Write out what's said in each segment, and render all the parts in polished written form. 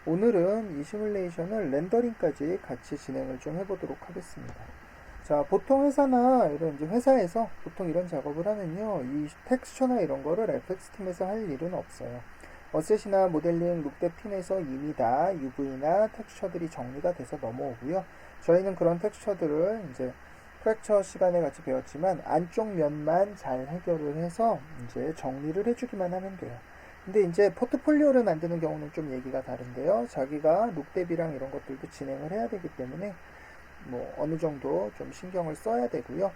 오늘은 이 시뮬레이션을 렌더링까지 같이 진행을 좀 해보도록 하겠습니다. 자, 보통 회사나 이런 이제 회사에서 보통 이런 작업을 하면요, 이 텍스처나 이런 거를 FX팀에서 할 일은 없어요. 어셋이나 모델링, 룩대핀에서 이미 다 UV나 텍스처들이 정리가 돼서 넘어오고요. 저희는 그런 텍스처들을 이제 프랙처 시간에 같이 배웠지만 안쪽 면만 잘 해결을 해서 이제 정리를 해주기만 하면 돼요. 근데 이제 포트폴리오를 만드는 경우는 좀 얘기가 다른데요. 자기가 룩대비랑 이런 것들도 진행을 해야 되기 때문에 뭐 어느 정도 좀 신경을 써야 되고요.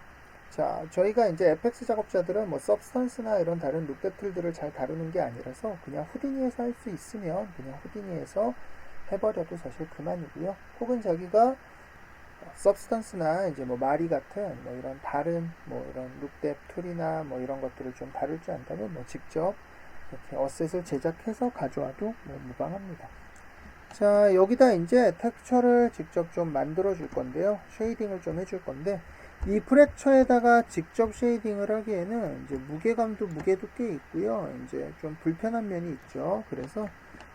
자, 저희가 이제 FX 작업자들은 뭐 서브스턴스나 이런 다른 룩대 툴들을 잘 다루는 게 아니라서 그냥 후디니에서 할 수 있으면 그냥 후디니에서 해버려도 사실 그만이고요. 혹은 자기가 서브스턴스나 이제 뭐 마리 같은 뭐 이런 다른 뭐 이런 룩뎁 툴이나 뭐 이런 것들을 좀 다룰 줄 안다면 뭐 직접 이렇게 어셋을 제작해서 가져와도 뭐 무방합니다. 자, 여기다 이제 텍스처를 직접 좀 만들어 줄 건데요. 쉐이딩을 좀 해줄 건데, 이 프랙처에다가 직접 쉐이딩을 하기에는 이제 무게감도 무게도 꽤 있고요. 이제 좀 불편한 면이 있죠. 그래서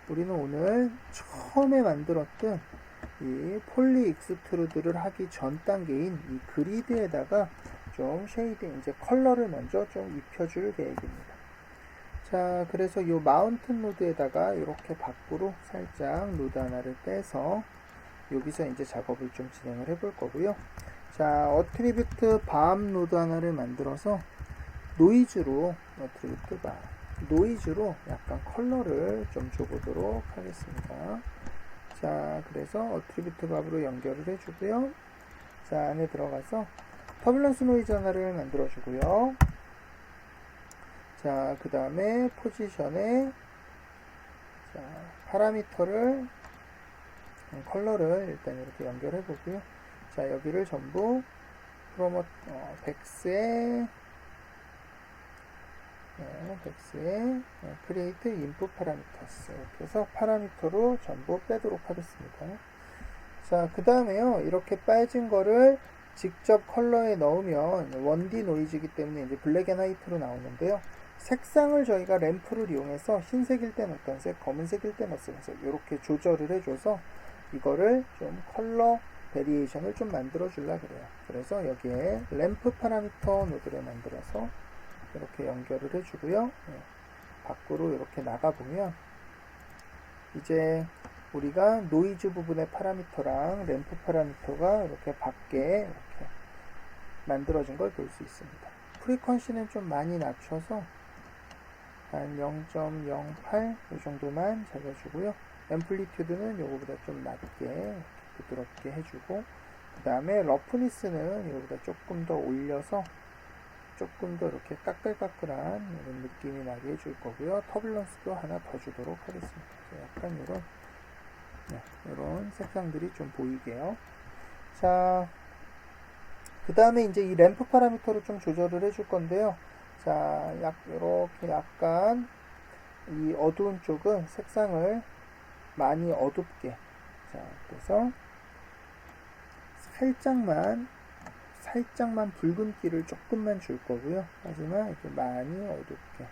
우리는 오늘 처음에 만들었던 이 폴리 익스트루드를 하기 전 단계인 이 그리드에다가 좀 쉐이딩, 이제 컬러를 먼저 좀 입혀줄 계획입니다. 자, 그래서 이 마운튼 노드에다가 이렇게 밖으로 살짝 노드 하나를 빼서 여기서 이제 작업을 좀 진행을 해볼 거고요. 자, 어트리뷰트 밤 노드 하나를 만들어서 노이즈로 어트리뷰트 밤 노이즈로 약간 컬러를 좀 줘보도록 하겠습니다. 자, 그래서 어트리뷰트 밥으로 연결을 해주고요. 자, 안에 들어가서 터뷸런스 노이즈 하나를 만들어주고요. 자, 그 다음에 포지션에 자, 파라미터를 컬러를 일단 이렇게 연결해 보고요. 자, 여기를 전부 백스에 크리에이트 인풋 파라미터스 이렇게 해서 파라미터로 전부 빼도록 하겠습니다. 자, 그 다음에요, 이렇게 빠진 거를 직접 컬러에 넣으면 1D 노이즈이기 때문에 이제 블랙 앤 화이트로 나오는데요. 색상을 저희가 램프를 이용해서 흰색일 땐 어떤 색, 검은색일 땐 어떤 색 이렇게 조절을 해줘서 이거를 좀 컬러 베리에이션을 좀 만들어 줄라 그래요. 그래서 여기에 램프 파라미터 노드를 만들어서 이렇게 연결을 해주고요. 밖으로 이렇게 나가보면 이제 우리가 노이즈 부분의 파라미터랑 램프 파라미터가 이렇게 밖에 이렇게 만들어진 걸 볼 수 있습니다. 프리퀀시는 좀 많이 낮춰서 한 0.08 이 정도만 잡아주고요. 앰플리튜드는 요거보다 좀 낮게 부드럽게 해주고, 그 다음에 러프니스는 이거보다 조금 더 올려서 조금 더 이렇게 까끌까끌한 이런 느낌이 나게 해줄 거고요. 터뷸런스도 하나 더 주도록 하겠습니다. 약간 이런 색상들이 좀 보이게요. 자, 그 다음에 이제 이 램프 파라미터를 좀 조절을 해줄 건데요. 자, 이렇게 약간 이 어두운 쪽은 색상을 많이 어둡게. 자, 그래서 살짝만 붉은기를 조금만 줄 거고요. 하지만 이렇게 많이 어둡게.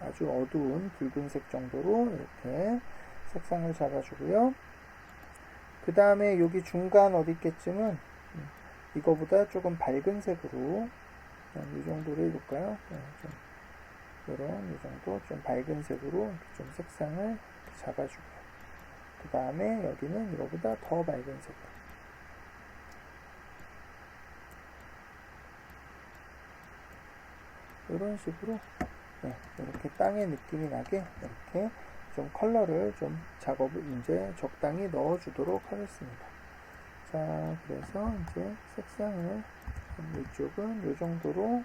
아주 어두운 붉은색 정도로 이렇게 색상을 잡아주고요. 그 다음에 여기 중간 어디께쯤은 이거보다 조금 밝은 색으로 이 정도로 해볼까요? 이런 이 정도 좀 밝은 색으로 좀 색상을 잡아주고요. 그 다음에 여기는 이거보다 더 밝은 색으로. 이런 식으로 이렇게 땅의 느낌이 나게 이렇게 좀 컬러를 좀 작업을 이제 적당히 넣어주도록 하겠습니다. 자, 그래서 이제 색상을 이쪽은 이 정도로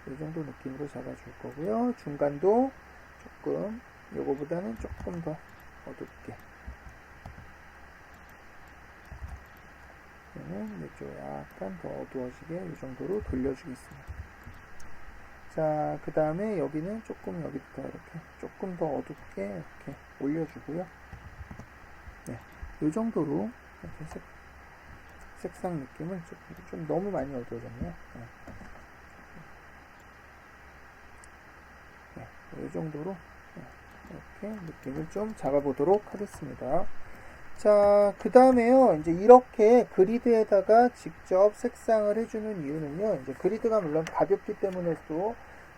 이 정도 느낌으로 잡아줄 거고요. 중간도 조금 요거보다는 조금 더 어둡게 이쪽 약간 더 어두워지게 이 정도로 돌려주겠습니다. 자, 그 다음에 여기는 조금 여기부터 이렇게 조금 더 어둡게 이렇게 올려주고요. 이 정도로 이렇게 색상 느낌을 좀 너무 많이 어두워졌네요. 이 정도로 이렇게 느낌을 좀 잡아보도록 하겠습니다. 자, 그 다음에요. 이제 이렇게 그리드에다가 직접 색상을 해주는 이유는요. 이제 그리드가 물론 가볍기 때문에도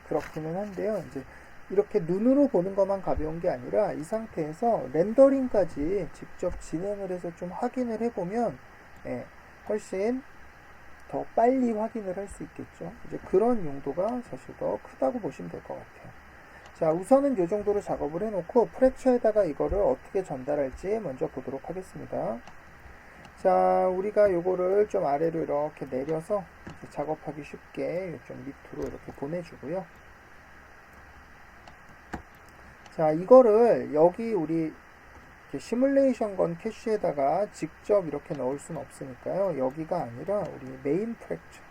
그렇기는 한데요. 이제 이렇게 눈으로 보는 것만 가벼운 게 아니라 이 상태에서 렌더링까지 직접 진행을 해서 좀 확인을 해보면 훨씬 더 빨리 확인을 할 수 있겠죠. 이제 그런 용도가 사실 더 크다고 보시면 될 것 같아요. 자, 우선은 이 정도로 작업을 해놓고 프랙처에다가 이거를 어떻게 전달할지 먼저 보도록 하겠습니다. 자, 우리가 요거를 좀 아래로 이렇게 내려서 작업하기 쉽게 좀 밑으로 이렇게 보내주고요. 자, 이거를 여기 우리 시뮬레이션 건 캐시에다가 직접 이렇게 넣을 수는 없으니까요. 여기가 아니라 우리 메인 프랙처,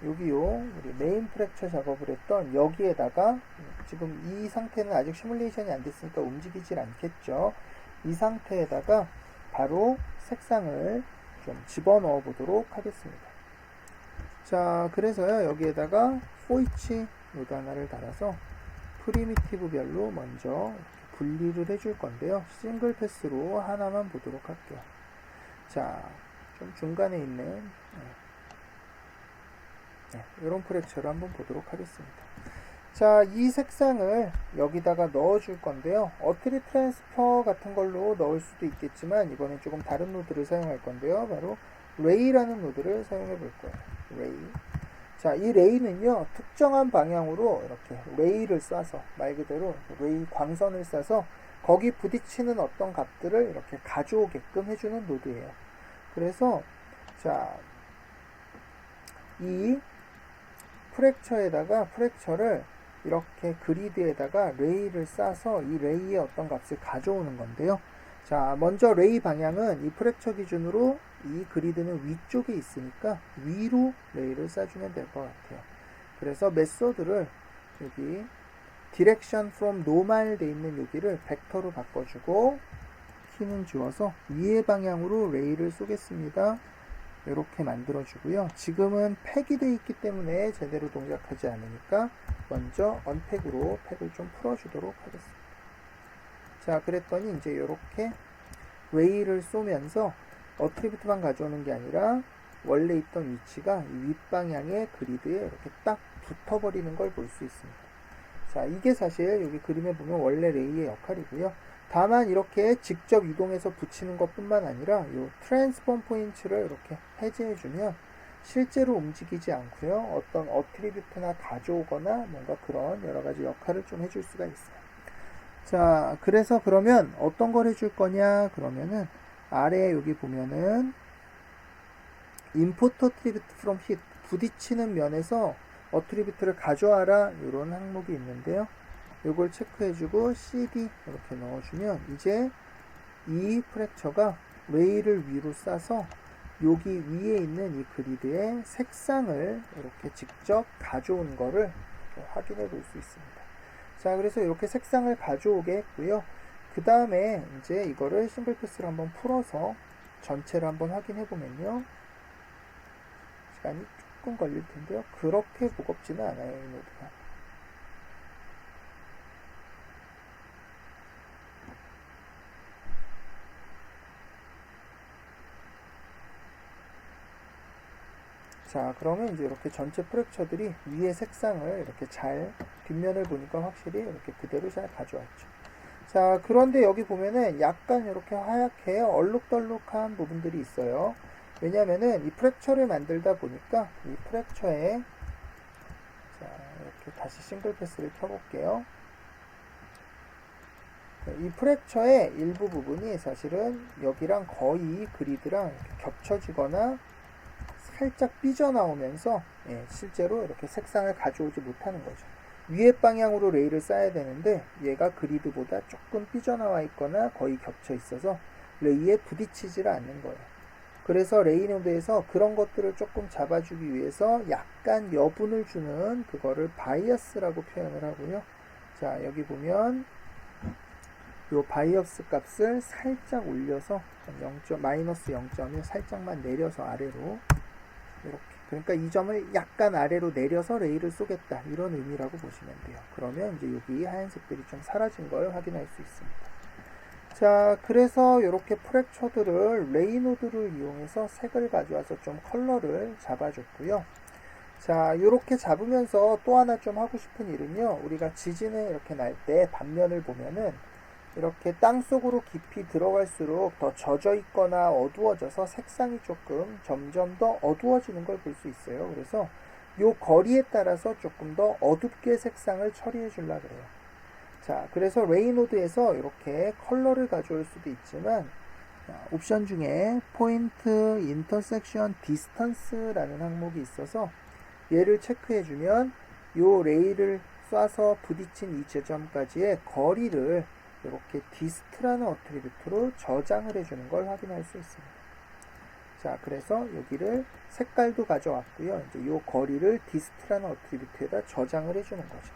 여기요, 우리 메인 프랙처 작업을 했던 여기에다가 지금 이 상태는 아직 시뮬레이션이 안 됐으니까 움직이질 않겠죠. 이 상태에다가 바로 색상을 좀 집어넣어 보도록 하겠습니다. 자, 그래서요, 여기에다가 포이치 노드 하나를 달아서 프리미티브별로 먼저 분리를 해줄 건데요. 싱글 패스로 하나만 보도록 할게요. 자, 좀 중간에 있는 이런 프랙처를 한번 보도록 하겠습니다. 자, 이 색상을 여기다가 넣어줄 건데요. 어트리 트랜스퍼 같은 걸로 넣을 수도 있겠지만 이번엔 조금 다른 노드를 사용할 건데요. 바로 레이라는 노드를 사용해 볼 거예요. 레이. 자, 이 레이는요, 특정한 방향으로 이렇게 레이를 쏴서, 말 그대로 레이 광선을 쏴서 거기 부딪히는 어떤 값들을 이렇게 가져오게끔 해주는 노드예요. 그래서, 자, 이 프랙처를 이렇게 그리드에다가 레이를 쏴서 이 레이의 어떤 값을 가져오는 건데요. 자, 먼저 레이 방향은 이 프랙처 기준으로 이 그리드는 위쪽에 있으니까 위로 레이를 쏴주면 될 것 같아요. 그래서 메소드를 여기 Direction from Normal 돼 있는 여기를 벡터로 바꿔주고 키는 지워서 위의 방향으로 레이를 쏘겠습니다. 이렇게 만들어주고요. 지금은 팩이 되어 있기 때문에 제대로 동작하지 않으니까 먼저 언팩으로 팩을 좀 풀어주도록 하겠습니다. 자, 그랬더니 이제 이렇게 레이를 쏘면서 어트리뷰트만 가져오는 게 아니라 원래 있던 위치가 이 윗방향의 그리드에 이렇게 딱 붙어버리는 걸 볼 수 있습니다. 자, 이게 사실 여기 그림에 보면 원래 레이의 역할이고요. 다만 이렇게 직접 이동해서 붙이는 것 뿐만 아니라 이 트랜스폼 포인트를 이렇게 해제해주면 실제로 움직이지 않고요. 어떤 어트리뷰트나 가져오거나 뭔가 그런 여러가지 역할을 좀 해줄 수가 있어요. 자, 그래서 그러면 어떤 걸 해줄 거냐 그러면은 아래에 여기 보면은 import attribute from hit, 부딪히는 면에서 어트리뷰트를 가져와라 이런 항목이 있는데요. 이걸 체크해주고 cd 이렇게 넣어주면 이제 이 프랙처가 레이를 위로 쏴서 여기 위에 있는 이 그리드의 색상을 이렇게 직접 가져온 거를 확인해 볼 수 있습니다. 자, 그래서 이렇게 색상을 가져오게 했고요. 그 다음에 이제 이거를 싱글 패스로 한번 풀어서 전체를 한번 확인해 보면요. 시간이 조금 걸릴 텐데요. 그렇게 무겁지는 않아요, 이 노드가. 자, 그러면 이제 이렇게 전체 프랙처들이 위의 색상을 이렇게 잘, 뒷면을 보니까 확실히 이렇게 그대로 잘 가져왔죠. 자, 그런데 여기 보면은 약간 이렇게 하얗게 얼룩덜룩한 부분들이 있어요. 왜냐면은 이 프랙처를 만들다 보니까 이 프랙처에, 자, 이렇게 다시 싱글 패스를 켜볼게요. 이 프랙처의 일부 부분이 사실은 여기랑 거의 그리드랑 이렇게 겹쳐지거나 살짝 삐져나오면서 실제로 이렇게 색상을 가져오지 못하는 거죠. 위에 방향으로 레이를 쏴야 되는데 얘가 그리드보다 조금 삐져나와 있거나 거의 겹쳐 있어서 레이에 부딪히지를 않는 거예요. 그래서 레이 노드에서 그런 것들을 조금 잡아주기 위해서 약간 여분을 주는 그거를 바이어스라고 표현을 하고요. 자, 여기 보면 요 바이어스 값을 살짝 올려서 마이너스 0점을 살짝만 내려서 아래로 이렇게 그러니까 이 점을 약간 아래로 내려서 레이를 쏘겠다. 이런 의미라고 보시면 돼요. 그러면 이제 여기 하얀색들이 좀 사라진 걸 확인할 수 있습니다. 자, 그래서 이렇게 프랙처들을 레이노드를 이용해서 색을 가져와서 좀 컬러를 잡아줬고요. 자, 이렇게 잡으면서 또 하나 좀 하고 싶은 일은요. 우리가 지진을 이렇게 날 때 단면을 보면은 이렇게 땅속으로 깊이 들어갈수록 더 젖어 있거나 어두워져서 색상이 조금 점점 더 어두워지는 걸 볼 수 있어요. 그래서 요 거리에 따라서 조금 더 어둡게 색상을 처리해 주려고 그래요. 자, 그래서 레이노드에서 이렇게 컬러를 가져올 수도 있지만 옵션 중에 포인트 인터섹션 디스턴스라는 항목이 있어서 얘를 체크해 주면 요 레이를 쏴서 부딪힌 이 지점까지의 거리를 이렇게 디스트라는 어트리뷰트로 저장을 해주는 걸 확인할 수 있습니다. 자, 그래서 여기를 색깔도 가져왔고요. 이제 이 거리를 디스트라는 어트리뷰트에다 저장을 해주는 거죠.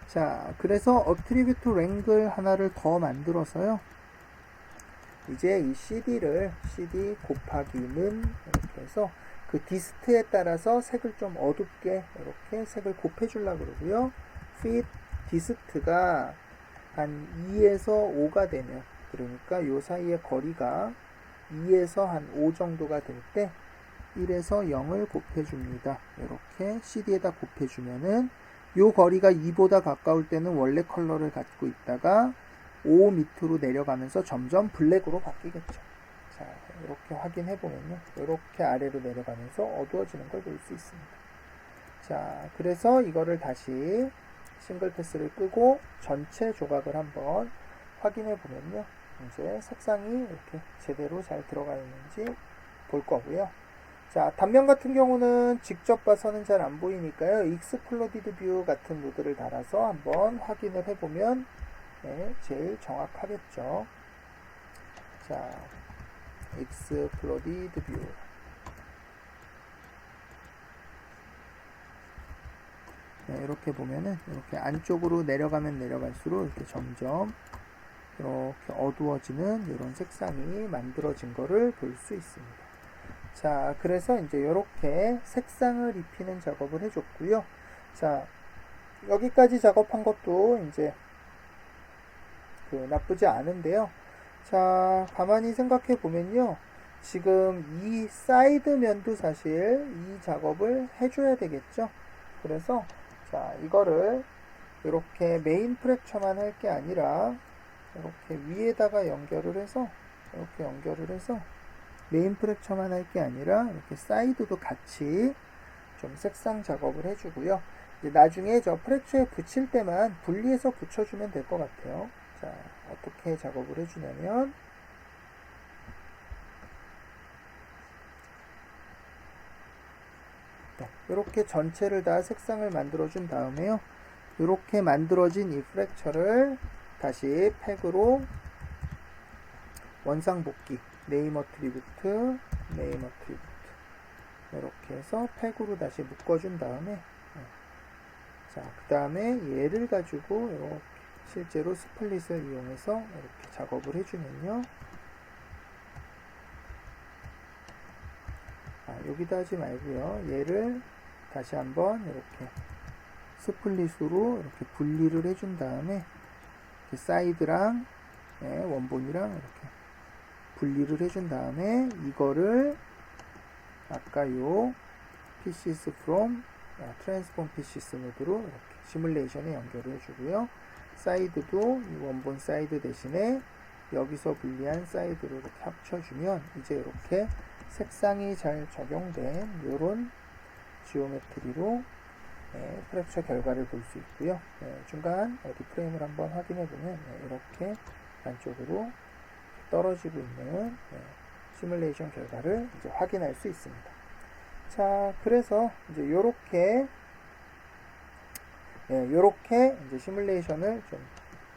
자, 그래서 어트리뷰트 랭글 하나를 더 만들어서요. 이제 이 CD 곱하기는 이렇게 해서 그 디스트에 따라서 색을 좀 어둡게 이렇게 색을 곱해주려고 그러고요. fit 디스트가 한 2에서 5가 되면, 그러니까 요 사이의 거리가 2에서 한 5 정도가 될 때 1에서 0을 곱해줍니다. 이렇게 CD에다 곱해주면은 요 거리가 2보다 가까울 때는 원래 컬러를 갖고 있다가 5 밑으로 내려가면서 점점 블랙으로 바뀌겠죠. 자, 이렇게 확인해 보면요. 이렇게 아래로 내려가면서 어두워지는 걸 볼 수 있습니다. 자, 그래서 이거를 다시 싱글 패스를 끄고 전체 조각을 한번 확인해 보면요. 이제 색상이 이렇게 제대로 잘 들어가 있는지 볼 거고요. 자, 단면 같은 경우는 직접 봐서는 잘 안 보이니까요. 익스플로디드 뷰 같은 모드를 달아서 한번 확인을 해보면 제일 정확하겠죠. 자, 익스플로디드 뷰. 이렇게 보면은 이렇게 안쪽으로 내려가면 내려갈수록 이렇게 점점 이렇게 어두워지는 이런 색상이 만들어진 거를 볼 수 있습니다. 자, 그래서 이제 이렇게 색상을 입히는 작업을 해줬고요. 자, 여기까지 작업한 것도 이제 나쁘지 않은데요. 자, 가만히 생각해 보면요. 지금 이 사이드면도 사실 이 작업을 해줘야 되겠죠. 그래서 자, 이거를 이렇게 메인 프랙처만 할 게 아니라 이렇게 위에다가 연결을 해서 이렇게 연결을 해서 메인 프랙처만 할 게 아니라 이렇게 사이드도 같이 좀 색상 작업을 해주고요. 이제 나중에 저 프랙처에 붙일 때만 분리해서 붙여주면 될 것 같아요. 자, 어떻게 작업을 해주냐면 이렇게 전체를 다 색상을 만들어 준 다음에요. 이렇게 만들어진 이 프랙처를 다시 팩으로 원상복귀 네임 어트리뷰트 이렇게 해서 팩으로 다시 묶어준 다음에 자, 그 다음에 얘를 가지고 이렇게 실제로 스플릿을 이용해서 이렇게 작업을 해주면요. 여기다 하지 말고요. 얘를 다시 한번 이렇게 스플릿으로 이렇게 분리를 해준 다음에 이렇게 사이드랑 원본이랑 이렇게 분리를 해준 다음에 이거를 아까 요 pieces from transform pieces 모드로 이렇게 시뮬레이션에 연결을 해주고요. 사이드도 이 원본 사이드 대신에 여기서 분리한 사이드로 이렇게 합쳐주면 이제 이렇게 색상이 잘 적용된 이런 지오메트리로 프랙처 결과를 볼 수 있고요. 중간 어디 프레임을 한번 확인해 보면 이렇게 안쪽으로 떨어지고 있는 시뮬레이션 결과를 이제 확인할 수 있습니다. 자, 그래서 이제 요렇게 이제 시뮬레이션을 좀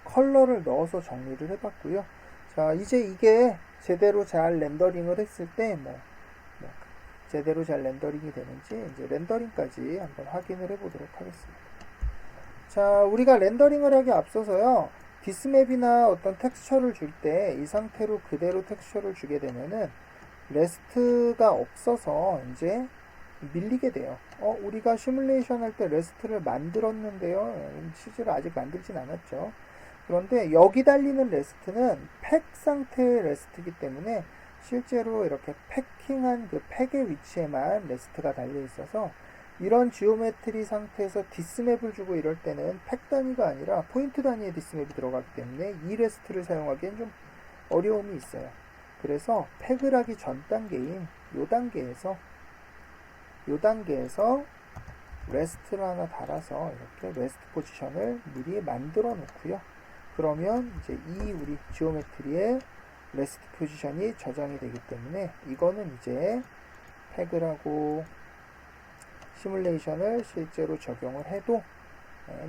컬러를 넣어서 정리를 해봤고요. 자, 이제 이게 제대로 잘 렌더링을 했을 때 제대로 잘 렌더링이 되는지 이제 렌더링까지 한번 확인을 해보도록 하겠습니다. 자, 우리가 렌더링을 하기 앞서서요. 디스맵이나 어떤 텍스처를 줄 때 이 상태로 그대로 텍스처를 주게 되면은 레스트가 없어서 이제 밀리게 돼요. 우리가 시뮬레이션 할 때 레스트를 만들었는데요. 실제로 아직 만들진 않았죠. 그런데 여기 달리는 레스트는 팩 상태의 레스트이기 때문에 실제로 이렇게 패킹한 그 팩의 위치에만 레스트가 달려 있어서 이런 지오메트리 상태에서 디스맵을 주고 이럴 때는 팩 단위가 아니라 포인트 단위의 디스맵이 들어가기 때문에 이 레스트를 사용하기엔 좀 어려움이 있어요. 그래서 팩을 하기 전 단계인 요 단계에서 레스트를 하나 달아서 이렇게 레스트 포지션을 미리 만들어 놓고요. 그러면 이제 이 우리 지오메트리의 레스트 포지션이 저장이 되기 때문에 이거는 이제 팩을 하고 시뮬레이션을 실제로 적용을 해도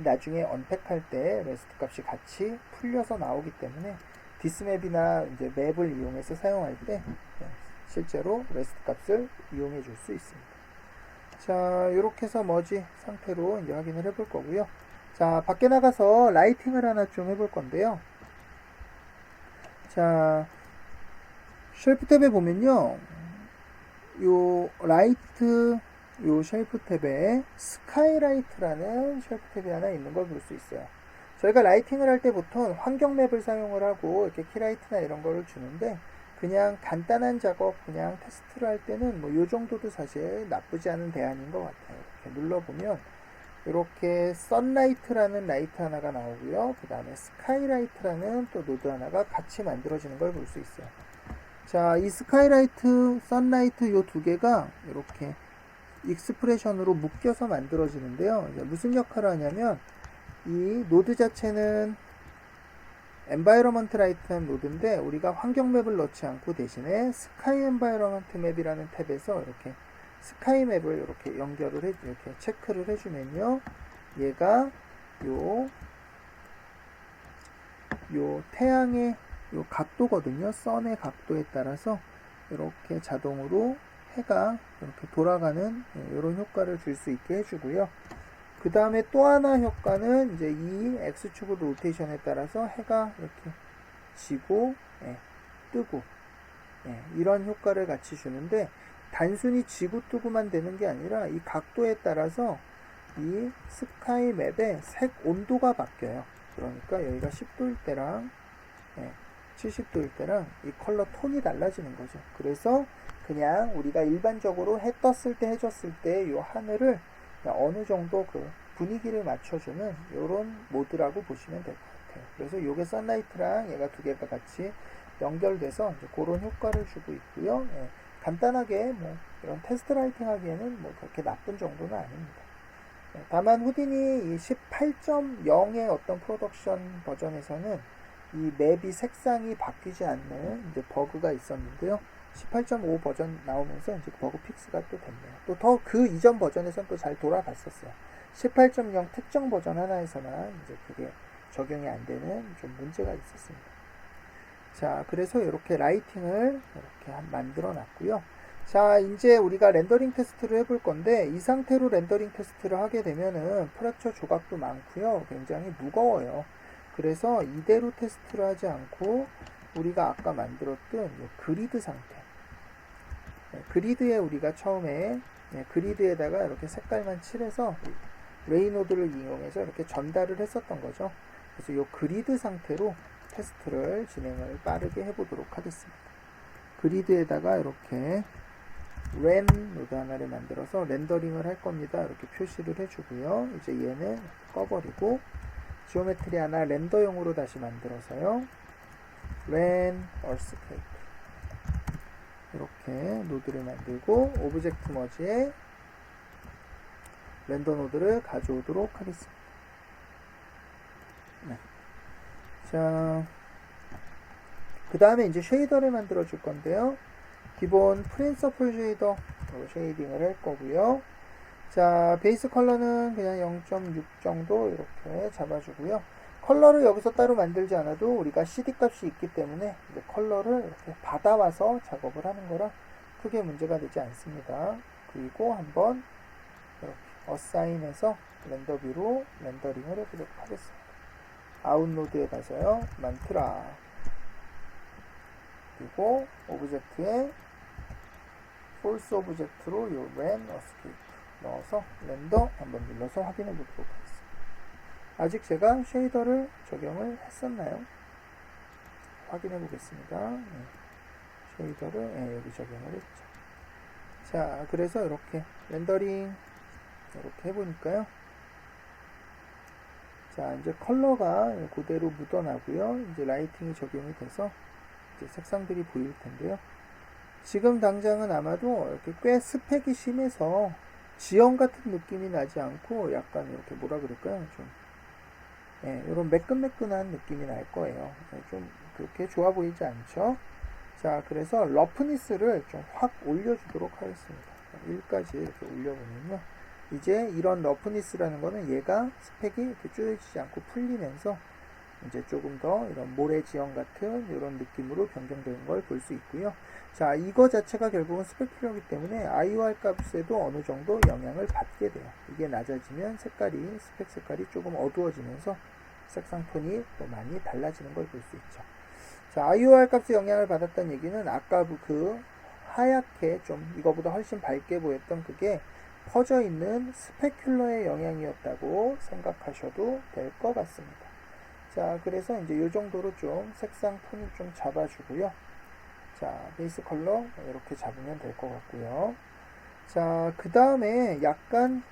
나중에 언팩할 때 레스트 값이 같이 풀려서 나오기 때문에 디스맵이나 이제 맵을 이용해서 사용할 때 실제로 레스트 값을 이용해 줄 수 있습니다. 자, 이렇게 해서 머지 상태로 이제 확인을 해볼 거고요. 자, 밖에 나가서 라이팅을 하나 좀 해볼 건데요. 자, 쉘프 탭에 보면요. 요 라이트, 요 쉘프 탭에 스카이라이트라는 쉘프 탭이 하나 있는 걸 볼 수 있어요. 저희가 라이팅을 할 때 보통 환경 맵을 사용을 하고 이렇게 키라이트나 이런 거를 주는데 그냥 간단한 작업, 그냥 테스트를 할 때는 뭐 요 정도도 사실 나쁘지 않은 대안인 것 같아요. 이렇게 눌러보면 이렇게 선라이트라는 라이트 하나가 나오고요. 그 다음에 스카이라이트라는 또 노드 하나가 같이 만들어지는 걸 볼 수 있어요. 자, 이 스카이라이트, 선라이트 요 두 개가 이렇게 익스프레션으로 묶여서 만들어지는데요. 무슨 역할을 하냐면 이 노드 자체는 엔바이러먼트 라이트라는 노드인데 우리가 환경 맵을 넣지 않고 대신에 스카이 엔바이러먼트 맵이라는 탭에서 이렇게 스카이 맵을 이렇게 연결을 해 이렇게 체크를 해주면요, 얘가 요 태양의 요 각도거든요. 선의 각도에 따라서 이렇게 자동으로 해가 이렇게 돌아가는 이런 효과를 줄 수 있게 해주고요. 그 다음에 또 하나 효과는 이제 이 X축 로테이션에 따라서 해가 이렇게 지고 뜨고 이런 효과를 같이 주는데 단순히 지고 뜨고만 되는 게 아니라 이 각도에 따라서 이 스카이 맵의 색 온도가 바뀌어요. 그러니까 여기가 10도일 때랑 70도일 때랑 이 컬러 톤이 달라지는 거죠. 그래서 그냥 우리가 일반적으로 해 떴을 때 해졌을 때 이 하늘을 어느 정도 그 분위기를 맞춰주는 이런 모드라고 보시면 될 것 같아요. 그래서 이게 선라이트랑 얘가 두 개가 같이 연결돼서 이제 그런 효과를 주고 있고요. 간단하게 뭐 이런 테스트 라이팅 하기에는 뭐 그렇게 나쁜 정도는 아닙니다. 다만 후디니 이 18.0의 어떤 프로덕션 버전에서는 이 맵이 색상이 바뀌지 않는 이제 버그가 있었는데요. 18.5 버전 나오면서 이제 버그 픽스가 또 됐네요. 또 더 그 이전 버전에서는 또 잘 돌아갔었어요. 18.0 특정 버전 하나에서만 이제 그게 적용이 안 되는 좀 문제가 있었습니다. 자, 그래서 이렇게 라이팅을 이렇게 만들어 놨고요. 자, 이제 우리가 렌더링 테스트를 해볼 건데 이 상태로 렌더링 테스트를 하게 되면은 프랙처 조각도 많고요. 굉장히 무거워요. 그래서 이대로 테스트를 하지 않고 우리가 아까 만들었던 이 그리드 상태, 그리드에 우리가 처음에 그리드에다가 이렇게 색깔만 칠해서 레이노드를 이용해서 이렇게 전달을 했었던 거죠. 그래서 이 그리드 상태로 테스트를 진행을 빠르게 해보도록 하겠습니다. 그리드에다가 이렇게 렌 노드 하나를 만들어서 렌더링을 할 겁니다. 이렇게 표시를 해주고요. 이제 얘는 꺼버리고 지오메트리 하나 렌더용으로 다시 만들어서요. 렌 얼스케이프 이렇게 노드를 만들고 오브젝트 머지에 렌더 노드를 가져오도록 하겠습니다. 자, 그 다음에 이제 쉐이더를 만들어 줄 건데요. 기본 프린서플 쉐이더 쉐이딩을 할 거고요. 자, 베이스 컬러는 그냥 0.6 정도 이렇게 잡아주고요. 컬러를 여기서 따로 만들지 않아도 우리가 CD 값이 있기 때문에 이제 컬러를 이렇게 받아와서 작업을 하는 거라 크게 문제가 되지 않습니다. 그리고 한번 이렇게 어사인해서 렌더뷰로 렌더링을 해보도록 하겠습니다. 아웃노드에 가서요, 만트라 그리고 오브젝트에 force object로 요 ran escape 넣어서 렌더 한번 눌러서 확인해 보도록 하겠습니다. 아직 제가 쉐이더를 적용을 했었나요? 확인해 보겠습니다. 네. 쉐이더를 여기 적용을 했죠. 자, 그래서 이렇게 렌더링 이렇게 해보니까요. 자, 이제 컬러가 그대로 묻어나고요. 이제 라이팅이 적용이 돼서 이제 색상들이 보일 텐데요. 지금 당장은 아마도 이렇게 꽤 스펙이 심해서 지형 같은 느낌이 나지 않고 약간 이렇게 뭐라 그럴까요? 좀 이런 매끈매끈한 느낌이 날 거예요. 좀 그렇게 좋아 보이지 않죠? 자, 그래서 러프니스를 좀 확 올려주도록 하겠습니다. 1까지 이렇게 올려보면요. 이제 이런 러프니스라는 거는 얘가 스펙이 이렇게 쪼여지지 않고 풀리면서 이제 조금 더 이런 모래 지형 같은 이런 느낌으로 변경되는 걸 볼 수 있고요. 자, 이거 자체가 결국은 스펙 필러이기 때문에 IOR 값에도 어느 정도 영향을 받게 돼요. 이게 낮아지면 색깔이, 스펙 색깔이 조금 어두워지면서 색상 톤이 또 많이 달라지는 걸 볼 수 있죠. 자, IOR 값에 영향을 받았다는 얘기는 아까 그 하얗게 좀 이거보다 훨씬 밝게 보였던 그게 퍼져 있는 스페큘러의 영향이었다고 생각하셔도 될 것 같습니다. 자, 그래서 이제 이 정도로 좀 색상 톤을 좀 잡아주고요. 자, 베이스 컬러 이렇게 잡으면 될 것 같고요. 자, 그 다음에 약간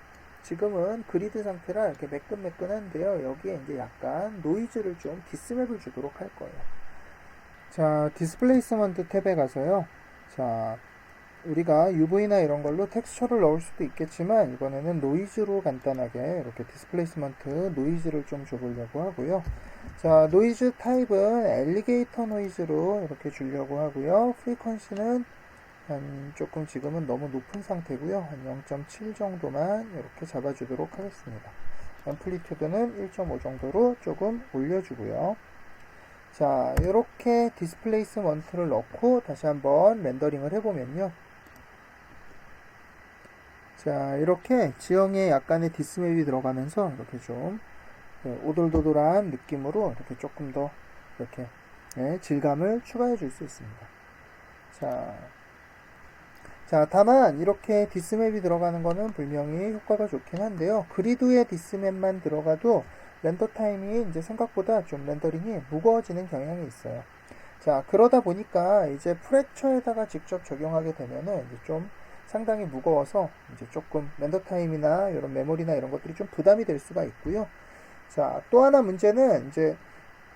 지금은 그리드 상태라 이렇게 매끈매끈한데요. 여기에 이제 약간 노이즈를 좀 디스맵을 주도록 할 거예요. 자, 디스플레이스먼트 탭에 가서요. 자, 우리가 UV나 이런 걸로 텍스처를 넣을 수도 있겠지만 이번에는 노이즈로 간단하게 이렇게 디스플레이스먼트 노이즈를 좀 줘보려고 하고요. 자, 노이즈 타입은 엘리게이터 노이즈로 이렇게 주려고 하고요. 프리퀀시는 한 조금 지금은 너무 높은 상태고요. 한 0.7 정도만 이렇게 잡아주도록 하겠습니다. 앰플리튜드는 1.5 정도로 조금 올려주고요. 자, 이렇게 디스플레이스먼트를 넣고 다시 한번 렌더링을 해보면요. 자, 이렇게 지형에 약간의 디스맵이 들어가면서 이렇게 좀 오돌도돌한 느낌으로 이렇게 조금 더 이렇게 질감을 추가해 줄 수 있습니다. 자, 다만 이렇게 디스맵이 들어가는 거는 분명히 효과가 좋긴 한데요. 그리드에 디스맵만 들어가도 렌더 타임이 이제 생각보다 좀 렌더링이 무거워지는 경향이 있어요. 자, 그러다 보니까 이제 프랙처에다가 직접 적용하게 되면은 이제 좀 상당히 무거워서 이제 조금 렌더 타임이나 이런 메모리나 이런 것들이 좀 부담이 될 수가 있고요. 자, 또 하나 문제는 이제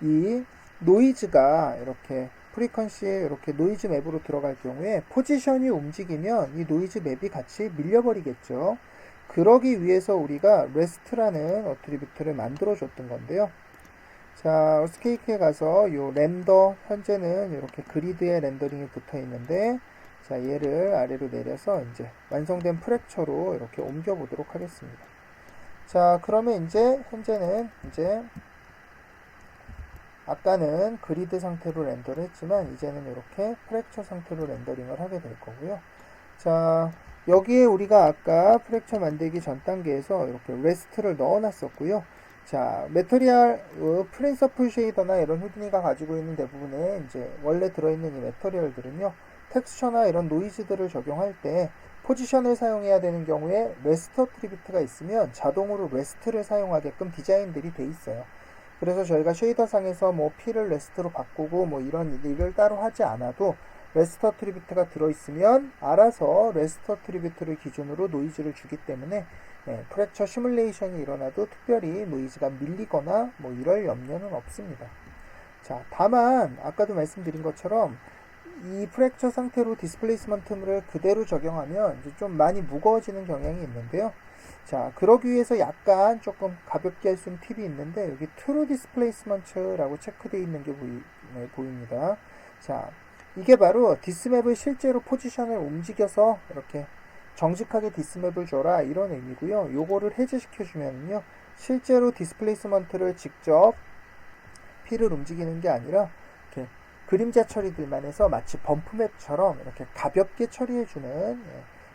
이 노이즈가 이렇게 프리퀀시에 이렇게 노이즈 맵으로 들어갈 경우에 포지션이 움직이면 이 노이즈 맵이 같이 밀려버리겠죠. 그러기 위해서 우리가 REST라는 어트리뷰트를 만들어 줬던 건데요. 자, 어스케이크에 가서 이 렌더, 현재는 이렇게 그리드에 렌더링이 붙어 있는데, 자, 얘를 아래로 내려서 이제 완성된 프랙처로 이렇게 옮겨 보도록 하겠습니다. 자, 그러면 이제 현재는 이제 아까는 그리드 상태로 렌더를 했지만 이제는 이렇게 프랙처 상태로 렌더링을 하게 될 거고요. 자, 여기에 우리가 아까 프랙처 만들기 전 단계에서 이렇게 레스트를 넣어 놨었고요. 자, 메터리얼 프린서플 쉐이더나 이런 후드니가 가지고 있는 대부분의 이제 원래 들어있는 이 메터리얼들은요, 텍스처나 이런 노이즈들을 적용할 때 포지션을 사용해야 되는 경우에 레스트 어트리뷰트가 있으면 자동으로 레스트를 사용하게끔 디자인들이 돼 있어요. 그래서 저희가 쉐이더 상에서 뭐 P를 레스트로 바꾸고 뭐 이런 일을 따로 하지 않아도 레스트 어트리뷰트가 들어있으면 알아서 레스트 어트리뷰트를 기준으로 노이즈를 주기 때문에 프랙처 시뮬레이션이 일어나도 특별히 노이즈가 밀리거나 뭐 이럴 염려는 없습니다. 자, 다만 아까도 말씀드린 것처럼 이 프랙처 상태로 디스플레이스먼트를 그대로 적용하면 이제 좀 많이 무거워지는 경향이 있는데요. 자, 그러기 위해서 약간 조금 가볍게 할 수 있는 팁이 있는데 여기 트루 디스플레이스먼트라고 체크되어 있는 게 보입니다. 자, 이게 바로 디스맵을 실제로 포지션을 움직여서 이렇게 정직하게 디스맵을 줘라 이런 의미고요. 요거를 해제시켜 주면요, 실제로 디스플레이스먼트를 직접 P를 움직이는 게 아니라 이렇게 그림자 처리들만 해서 마치 범프맵처럼 이렇게 가볍게 처리해 주는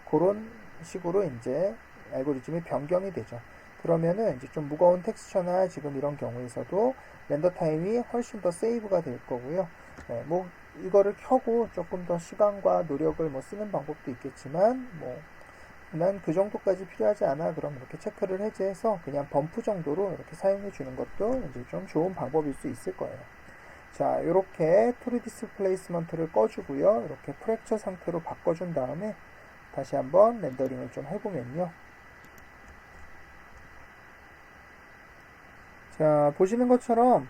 그런 식으로 이제 알고리즘이 변경이 되죠. 그러면은 이제 좀 무거운 텍스처나 지금 이런 경우에서도 렌더 타임이 훨씬 더 세이브가 될 거고요. 네, 뭐 이거를 켜고 조금 더 시간과 노력을 뭐 쓰는 방법도 있겠지만 뭐 난 그 정도까지 필요하지 않아. 그럼 이렇게 체크를 해제해서 그냥 범프 정도로 이렇게 사용해 주는 것도 이제 좀 좋은 방법일 수 있을 거예요. 자, 이렇게 트루 디스플레이스먼트를 꺼주고요. 이렇게 프랙처 상태로 바꿔준 다음에 다시 한번 렌더링을 좀 해보면요. 자, 보시는 것처럼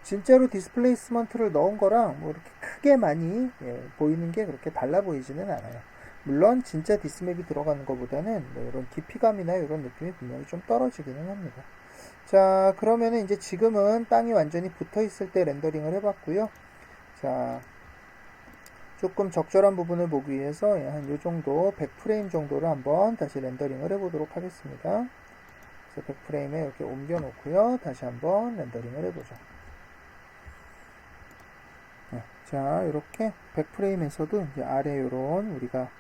진짜로 디스플레이스먼트를 넣은 거랑 뭐 이렇게 크게 많이 보이는 게 그렇게 달라 보이지는 않아요. 물론 진짜 디스맵이 들어가는 것보다는 뭐 이런 깊이감이나 이런 느낌이 분명히 좀 떨어지기는 합니다. 자, 그러면은 이제 지금은 땅이 완전히 붙어 있을 때 렌더링을 해봤고요. 자, 조금 적절한 부분을 보기 위해서 한 요 정도 100프레임 정도를 한번 다시 렌더링을 해보도록 하겠습니다. 그래서 100프레임에 이렇게 옮겨 놓고요. 다시 한번 렌더링을 해보죠. 자, 이렇게 100프레임에서도 이제 아래 요런 우리가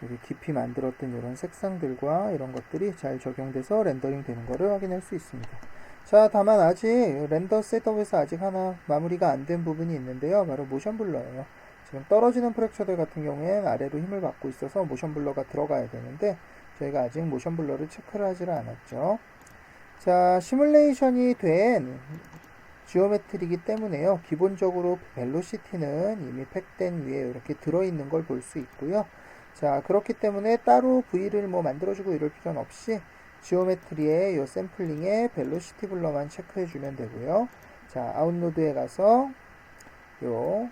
여기 깊이 만들었던 이런 색상들과 이런 것들이 잘 적용돼서 렌더링 되는 것을 확인할 수 있습니다. 자, 다만 아직 렌더 셋업에서 아직 하나 마무리가 안 된 부분이 있는데요. 바로 모션 블러예요. 지금 떨어지는 프랙처들 같은 경우엔 아래로 힘을 받고 있어서 모션 블러가 들어가야 되는데 저희가 아직 모션 블러를 체크를 하지를 않았죠. 자, 시뮬레이션이 된 지오메트리이기 때문에요. 기본적으로 벨로시티는 이미 팩된 위에 이렇게 들어있는 걸 볼 수 있고요. 자, 그렇기 때문에 따로 V를 뭐 만들어주고 이럴 필요는 없이 지오메트리의 요 샘플링에 벨로시티 블러만 체크해주면 되고요. 자, 아웃로드에 가서 요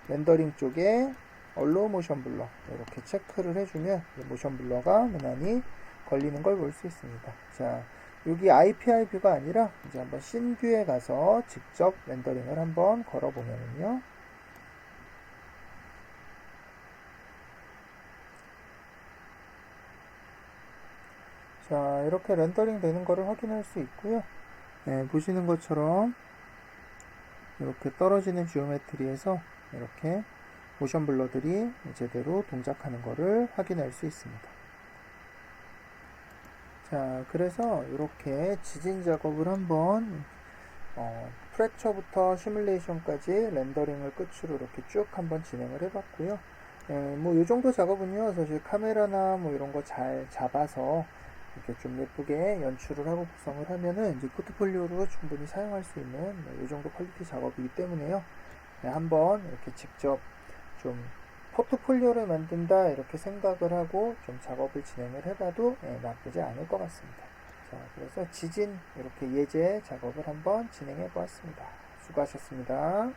렌더링 쪽에 얼로우 모션 블러 이렇게 체크를 해주면 모션 블러가 무난히 걸리는 걸 볼 수 있습니다. 자, 여기 IPR 뷰가 아니라 이제 한번 씬 뷰에 가서 직접 렌더링을 한번 걸어보면요. 자, 이렇게 렌더링 되는 거를 확인할 수 있고요. 네, 보시는 것처럼 이렇게 떨어지는 지오메트리에서 이렇게 모션 블러들이 제대로 동작하는 거를 확인할 수 있습니다. 자, 그래서 이렇게 지진 작업을 한번 프랙처부터 시뮬레이션까지 렌더링을 끝으로 이렇게 쭉 한번 진행을 해봤고요. 뭐 이 정도 작업은요, 사실 카메라나 뭐 이런 거 잘 잡아서 이렇게 좀 예쁘게 연출을 하고 구성을 하면은 이제 포트폴리오로 충분히 사용할 수 있는 이 정도 퀄리티 작업이기 때문에요. 한번 이렇게 직접 좀 포트폴리오를 만든다 이렇게 생각을 하고 좀 작업을 진행을 해봐도 나쁘지 않을 것 같습니다. 자, 그래서 지진 이렇게 예제 작업을 한번 진행해 보았습니다. 수고하셨습니다.